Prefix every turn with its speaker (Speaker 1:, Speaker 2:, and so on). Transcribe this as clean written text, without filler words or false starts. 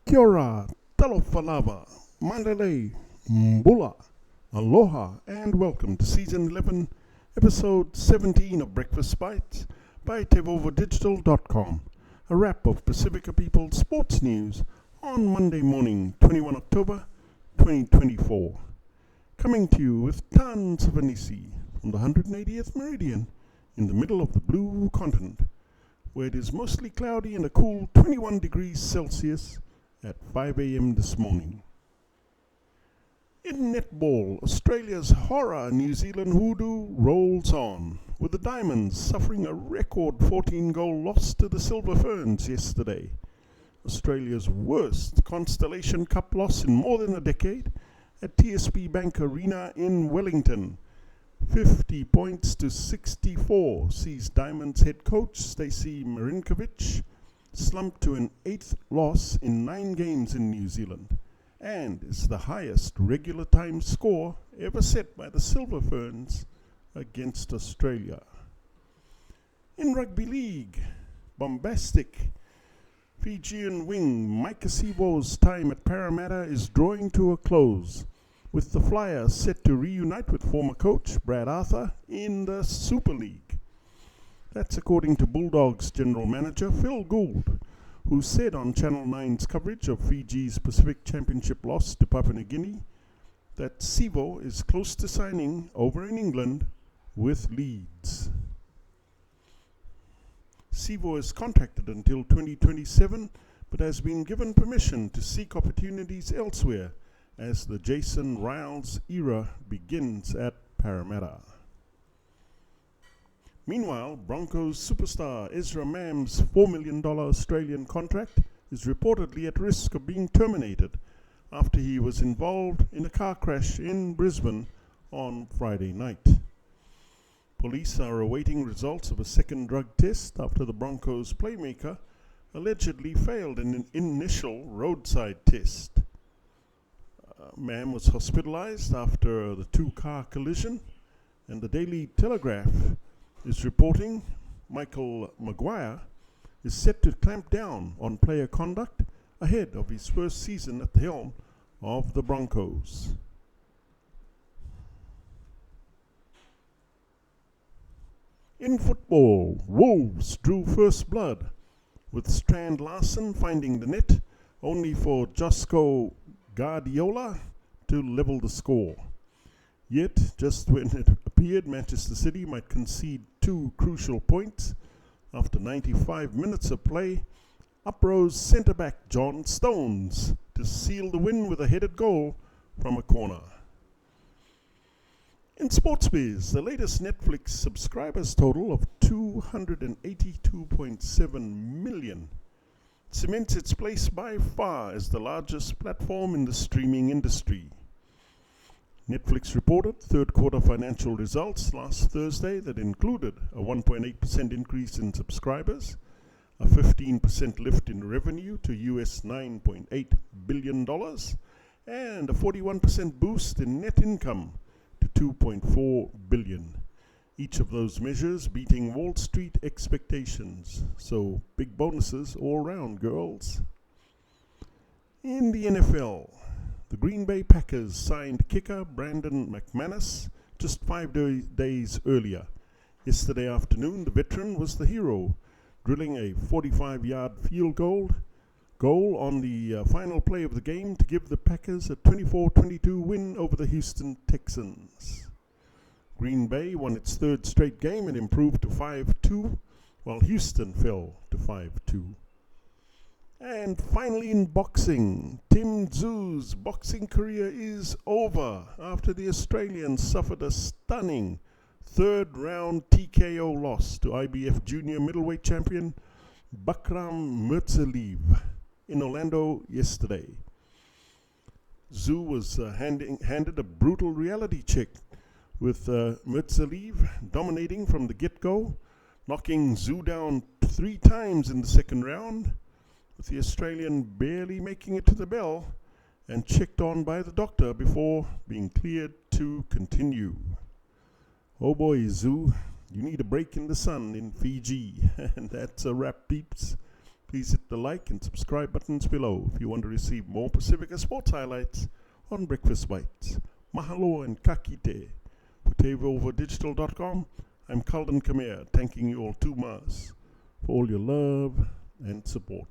Speaker 1: Kia ora, Talofa, Mandalay, Bula, Aloha and welcome to Season 11, Episode 17 of Breakfast Bites by TevovaDigital.com, a wrap of Pasifika People's sports news on Monday morning, 21 October 2024. Coming to you with tons of hanisi from the 180th meridian in the middle of the blue continent, where it is mostly cloudy and a cool 21 degrees Celsius at 5 a.m. this morning. In netball, Australia's horror New Zealand hoodoo rolls on, with the Diamonds suffering a record 14-goal loss to the Silver Ferns yesterday. Australia's worst Constellation Cup loss in more than a decade at TSB Bank Arena in Wellington. 50 points to 64 sees Diamonds head coach Stacey Marinkovich slump to an 8th loss in 9 games in New Zealand, and is the highest regular time score ever set by the Silver Ferns against Australia. In Rugby League, Bombastic Fijian Wing Maika Sivo's time at Parramatta is drawing to a close, with the Flyers set to reunite with former coach Brad Arthur in the Super League. That's according to Bulldogs general manager Phil Gould, who said on Channel 9's coverage of Fiji's Pacific Championship loss to Papua New Guinea that Sivo is close to signing over in England with Leeds. Sivo is contracted until 2027 but has been given permission to seek opportunities elsewhere as the Jason Riles era begins at Parramatta. Meanwhile, Broncos superstar Ezra Mam's $4 million Australian contract is reportedly at risk of being terminated after he was involved in a car crash in Brisbane on Friday night. Police are awaiting results of a second drug test after the Broncos playmaker allegedly failed in an initial roadside test. Mam was hospitalized after the two-car collision, and the Daily Telegraph is reporting Michael Maguire is set to clamp down on player conduct ahead of his first season at the helm of the Broncos. In football, Wolves drew first blood, with Strand Larsen finding the net, only for Josko Guardiola to level the score. Yet, just when it appeared Manchester City might concede 2 crucial points, after 95 minutes of play, up rose centre-back John Stones to seal the win with a headed goal from a corner. In SportsBiz, the latest Netflix subscribers total of 282.7 million cements its place by far as the largest platform in the streaming industry. Netflix reported third quarter financial results last Thursday that included a 1.8% increase in subscribers, a 15% lift in revenue to US $9.8 billion, and a 41% boost in net income to $2.4 billion. Each of those measures beating Wall Street expectations. So big bonuses all round, girls. In the NFL, the Green Bay Packers signed kicker Brandon McManus just 5 days earlier. Yesterday afternoon, the veteran was the hero, drilling a 45-yard field goal on the final play of the game to give the Packers a 24-22 win over the Houston Texans. Green Bay won its third straight game and improved to 5-2, while Houston fell to 5-2. And finally in boxing, Tim Tszyu's boxing career is over after the Australian suffered a stunning third-round TKO loss to IBF junior middleweight champion Bakram Murzaliyev in Orlando yesterday. Tszyu was handed a brutal reality check, with Murzaliyev dominating from the get-go, knocking Tszyu down 3 times in the second round, with the Australian barely making it to the bell and checked on by the doctor before being cleared to continue. Oh boy, Tszyu, you need a break in the sun in Fiji. And that's a wrap, peeps. Please hit the like and subscribe buttons below if you want to receive more Pasifika sports highlights on Breakfast Bites. Mahalo and kakite. For TaveOverDigital.com, I'm Calden Kamea, thanking you all too much for all your love and support.